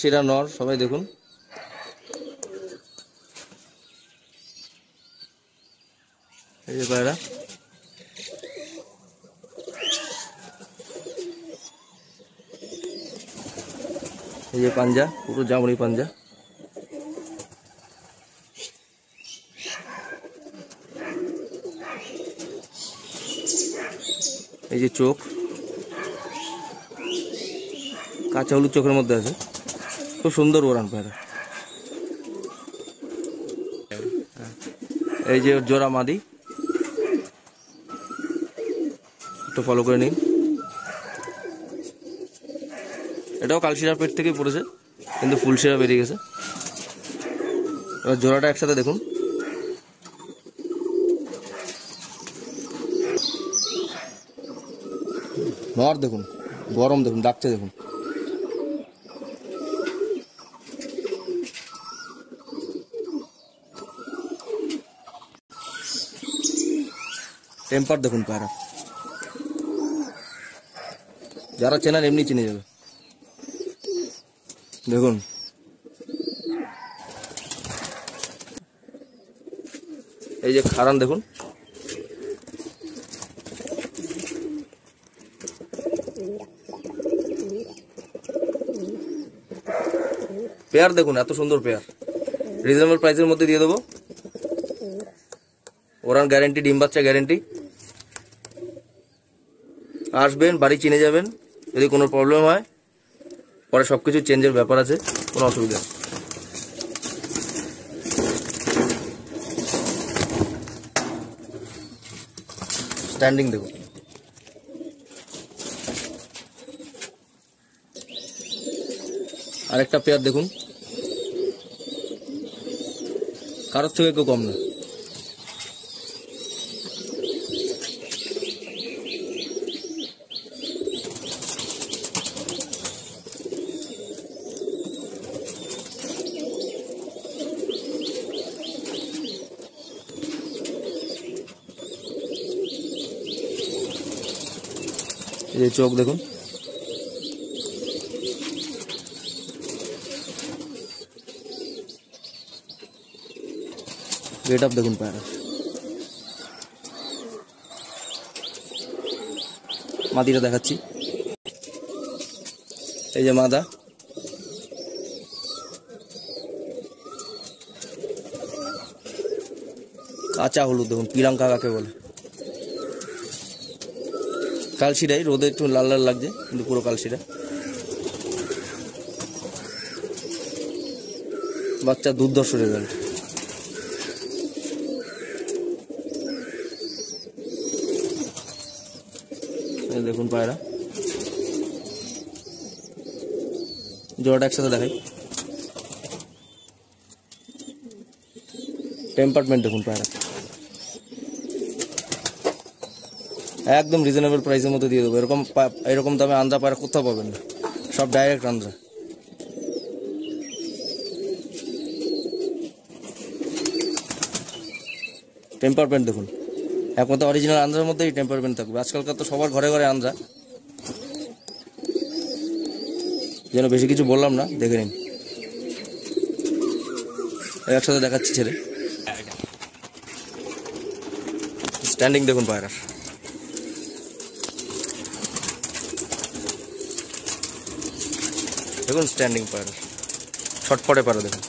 সেটা নর সবাই দেখুন। এই যে পায়রা, এই যে পাঞ্জা, পুরো জামুনি পাঞ্জা। এই যে চোখ, কাঁচা হলুদ চোখের মধ্যে আছে, খুব সুন্দর ওড়ান পায়রা। এই যে জোড়া মাদি, একটু ফলো করে নিন। এটাও কালশিরার পেট থেকেই পড়েছে, কিন্তু ফুলশিরা বেরিয়ে গেছে। এবার জোড়াটা একসাথে দেখুন। নর দেখুন, গরম দেখুন, ডাকছে দেখুন। টেম্পার দেখুন পায়রা, যারা চেনার এমনি চিনে যাবে। দেখুন এই যে খারান দেখুন, পেয়ার দেখুন, এত সুন্দর পেয়ার, রিজনেবল প্রাইসের মধ্যে দিয়ে দেবো। ওরান গ্যারেন্টি, ডিম বাচ্চা গ্যারেন্টি। আসবেন, বাড়ি চিনে যাবেন। যদি কোনো প্রবলেম হয় পরে সবকিছু চেঞ্জের ব্যাপার আছে, কোনো অসুবিধা নেই। স্ট্যান্ডিং দেখুন, আরেকটা পেয়ার দেখুন, কারোর থেকে কেউ কম না। এই যে চোখ দেখুন, গেট আপ দেখুন পায়রা। মাদিটা দেখাচ্ছি, এই যে মাদা, কাঁচা হলুদ দেখুন, পিরাঙ্কা কাকে বলে। কালশিরাই, রোদে একটু লাল লাল লাগছে, কিন্তু পুরো কালশিরা। বাচ্চা দুর্ধর্ষ রেজাল্ট। দেখুন পায়রা, জোড়াটা একসাথে দেখাই। টেম্পারমেন্ট দেখুন পায়রা, একদম রিজনেবল প্রাইসের মধ্যে দিয়ে দেবো। এরকম দামে আন্দ্রা পায়রা কোথাও পাবেন না, সব ডাইরেক্ট আন্দ্রা। টেম্পারমেন্ট দেখুন, একমাত্র অরিজিনাল আন্দ্রার মধ্যেই টেম্পারমেন্ট থাকবে। আজকালকার তো সবার ঘরে ঘরে আন্দ্রা, যেন বেশি কিছু বললাম না, দেখে নিন। একসাথে দেখাচ্ছি ছেড়ে। স্ট্যান্ডিং দেখুন পায়রার, দেখুন স্ট্যান্ডিং পায়রার, ছটফটে পায়রা দেখুন।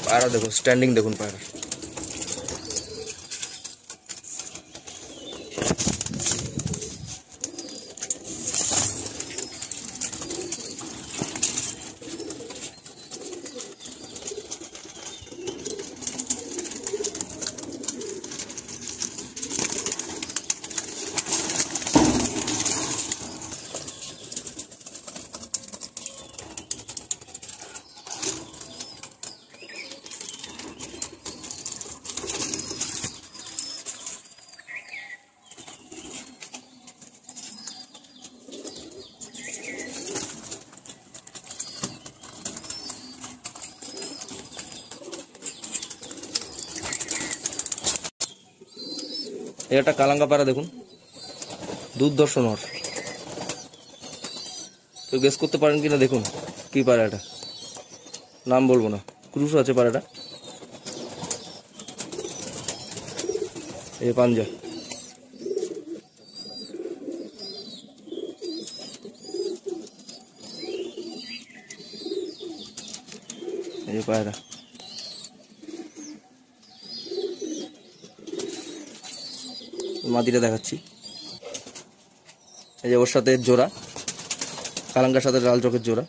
পায়রা দেখুন, স্ট্যান্ডিং দেখুন পায়রা। এই একটা কালাঙ্গা পায়রা দেখুন, দুর্ধর্ষ নর। তো গেস করতে পারেন কিনা দেখুন কি পায়রা এটা, নাম বলবো না, ক্রুশ আছে পায়রাটা। এই পাঞ্জা, এই পায়রা। মাদিটা দেখাচ্ছি, এই যে ওর সাথে জোড়া, কালাঙ্গার সাথে লাল চোখের জোড়া।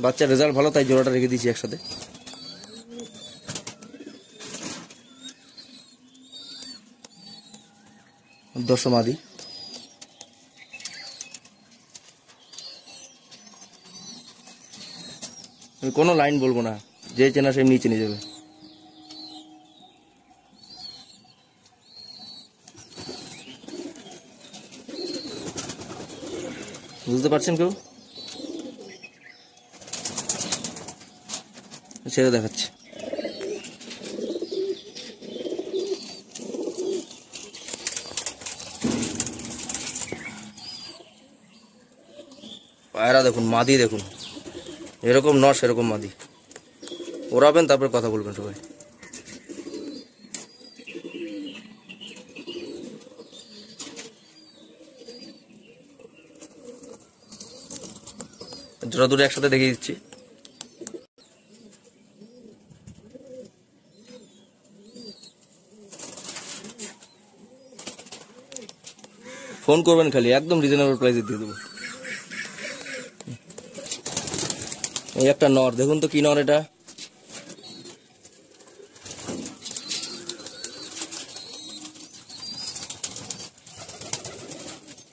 বাচ্চার রেজাল্ট ভালো তাই জোড়াটা রেখে দিয়েছি একসাথে। দর্শ মাদি, আমি কোনো লাইন বলবো না, যে চেনা সে এমনি চিনে যাবে। বুঝতে পারছেন কেউ? ছেড়ে দেখাচ্ছে। পায়রা দেখুন, মাদি দেখুন, এরকম নর সেরকম মাদি। ওড়াবেন তারপর কথা বলবেন সবাই। জোড়া দুটো একসাথে দেখিয়ে দিচ্ছি। ফোন করবেন খালি, একদম রিজনেবল প্রাইসে দিয়ে দেবো। এই একটা নর দেখুন তো, কি নর এটা,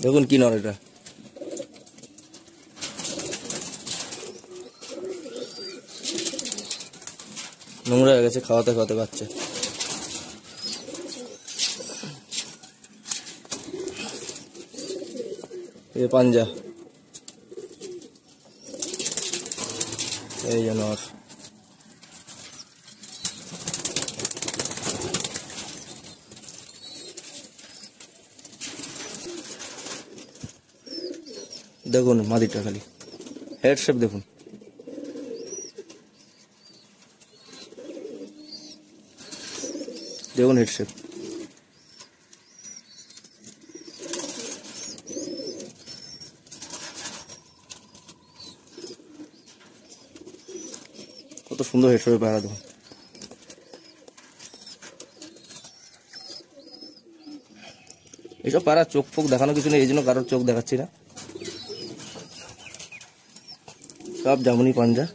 দেখুন কি নর এটা। নোংরা হয়ে গেছে খাওয়াতে খাওয়াতে বাচ্চা। এই পাঞ্জা, এই যে নর। দেখুন মাদিটা খালি, হেড শেপ দেখুন। দেখুন হেড শেপ। কত সুন্দর হেড শেপের পায়রা দেখুন। এইসব পায়রা চোখ ফোক দেখানো কিছু নেই, এই জন্য কারোর চোখ দেখাচ্ছি না। সব জামুনি পাঞ্জা,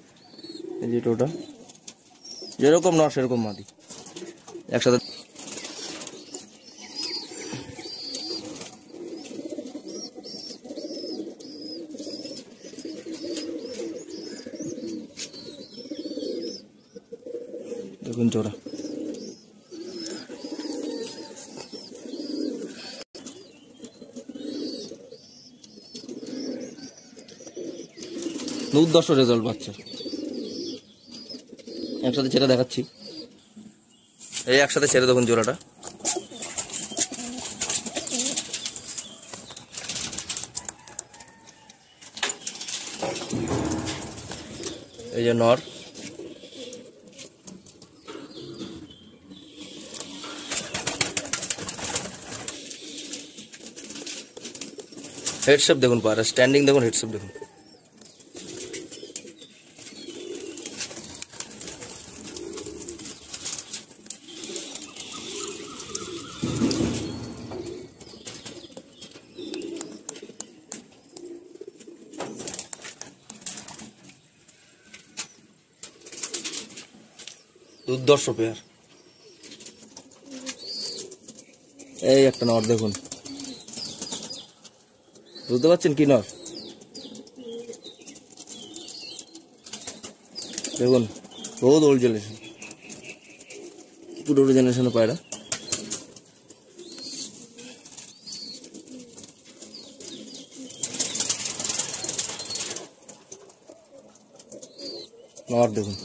এই যে টোটা, যেরকম নর সেরকম মাদি একসাথে। দেখুন জোড়া, দুর্দর্শ রেজাল্ট বাচ্চা। একসাথে ছেড়ে দেখাচ্ছি, এই একসাথে ছেড়ে দেখুন জোড়াটা। এই যে নর, হেডশেপ দেখুন পায়রা, স্ট্যান্ডিং দেখুন, হেডশেপ দেখুন। দুর্দর্শ পেয়ার। এই একটা নর দেখুন, বুঝতে পারছেন কি নর? দেখুন বহুত ওল্ড জেনারেশন, পুরো জেনারেশনের পায়রা। নর দেখুন,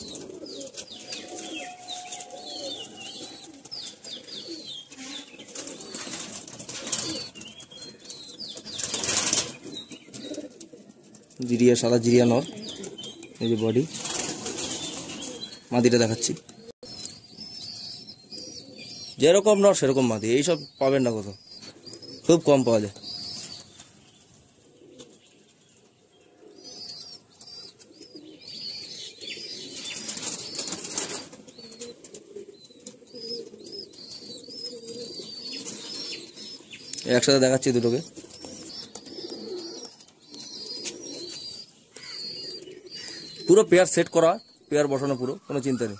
জিরিয়া, সাদা জিরিয়া নর। এই যে বডি, মাদিটা দেখাচ্ছি। যেরকম নর সেরকম মাদি, এইসব পাবেন না কোথাও, খুব কম পাওয়া যায়। একসাথে দেখাচ্ছি দুটোকে। পুরো পেয়ার সেট করা, পেয়ার বসানো, পুরো কোনো চিন্তা নেই।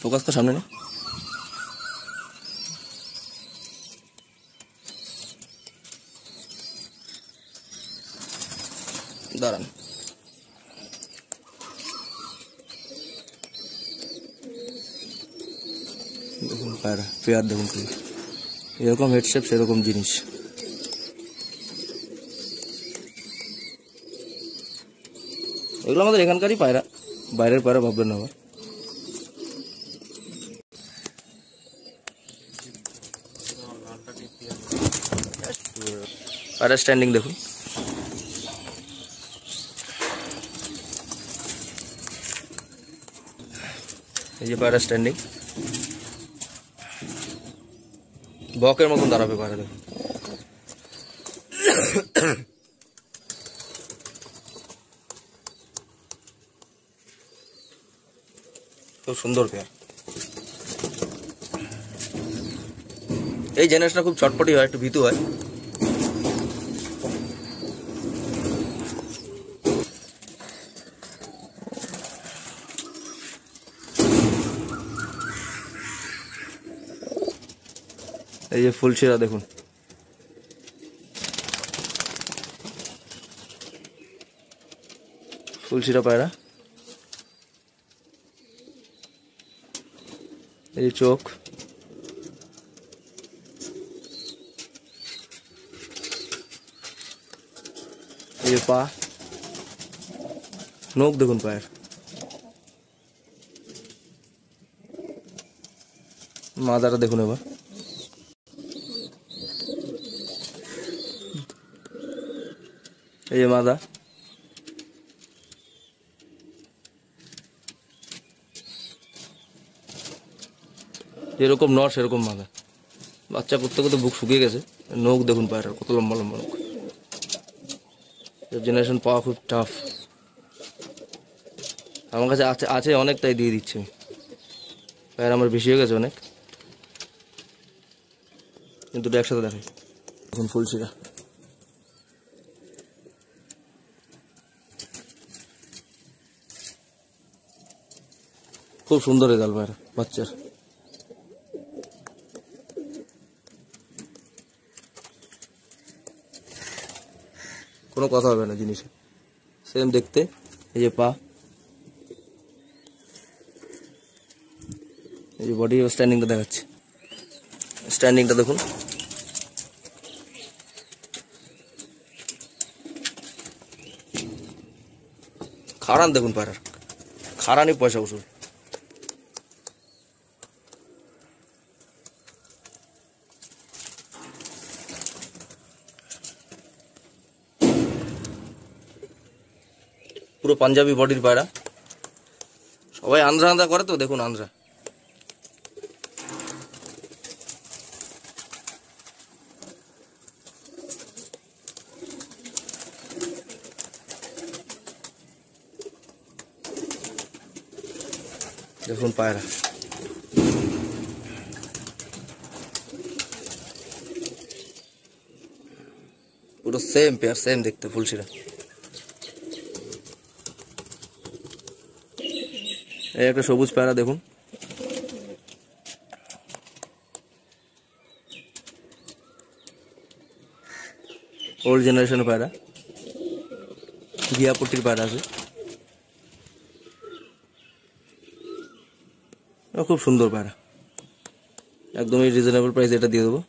ফোকাস তো সামনে নেই, দাঁড়ান। দেখুন পায়রা, পেয়ার দেখুন, এরকম হেডশেপ সেরকম জিনিস। এগুলো আমাদের এখানকারই পায়রা, বাইরের পায়রা ভাববেন না আবার। পায়রা স্ট্যান্ডিং দেখুন, এই যে পায়রা স্ট্যান্ডিং, বকের মতন দাঁড়াবে পায়রা দেখুন। খুব সুন্দর পেয়ার। এই জেনারেশনটা খুব চটপটি হয়, একটু ভীতু হয়। এই যে ফুলশিরা দেখুন, ফুলশিরা পায়রা। এই যে চোখ, এই যে পা, নখ দেখুন পায়ের, মাদাটা দেখুন এবার। এই যে মাদা, যেরকম নর সেরকম মাদা। বাচ্চা করতে করতে বুক শুকিয়ে গেছে। নখ দেখুন পায়ের, কত লম্বা লম্বা নখ। জেনারেশন পাওয়া খুব টাফ। আমার কাছে আছে আছে অনেক, তাই দিয়ে দিচ্ছি আমি। পায়ের আমার বেশি হয়ে গেছে অনেক, কিন্তু একসাথে দেখাই। এখন ফুলশিরা, খুব সুন্দর রেজাল্ট পায়রা বাচ্চার। কোনো কথা হবে না জিনিসে, সেম দেখতে। এই যে পা, এই যে বডি স্ট্যান্ডিংটা দেখাচ্ছে, স্ট্যান্ডিংটা দেখুন। খাড়ান দেখুন পায়রার, খাড়ানি পয়সা উসুল। পুরো পাঞ্জাবি বডির পায়রা। সবাই আন্ধ্রা আন্ধ্রা করে তো, দেখুন আন্ধ্রা। দেখুন পায়রা, পুরো সেম পেয়ার, সেম দেখতে ফুলশিরা। এই একটা সবুজ পায়রা দেখুন, ওল্ড জেনারেশনের পায়রা, গিয়াপট্টির পায়রা আছে। খুব সুন্দর পায়রা, একদমই রিজনেবল প্রাইস, এটা দিয়ে দেবো।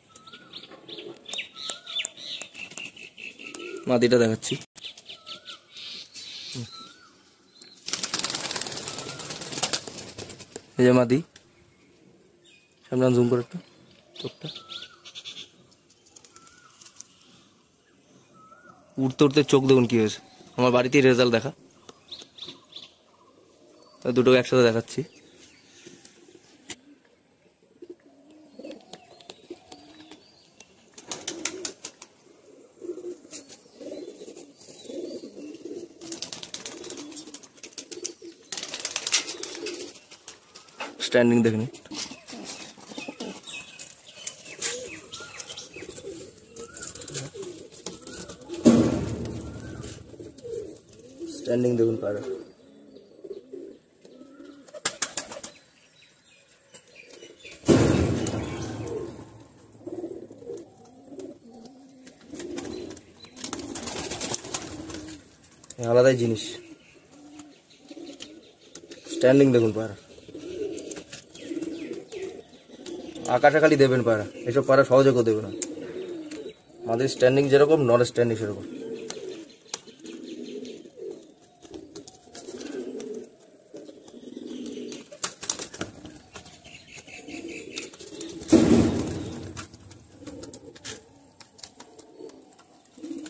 মাদিটা দেখাচ্ছি, এই যে মাদি, সামনে জুম করে একটু চোখটা। উঠতে উঠতে চোখ দেখুন কি হয়েছে। আমার বাড়িতেই রেজাল্ট দেখা, দুটোকে একসাথে দেখাচ্ছি। স্ট্যান্ডিং দেখুন, স্ট্যান্ডিং দেখুন পায়রা। আলাদাই জিনিস, স্ট্যান্ডিং দেখুন পায়রা। আকাশে খালি দেবেন পায়রা, এসব পায়রা সহজে কেউ দেবে না। আমাদের স্ট্যান্ডিং যেরকম, নন স্ট্যান্ডিং সেরকম।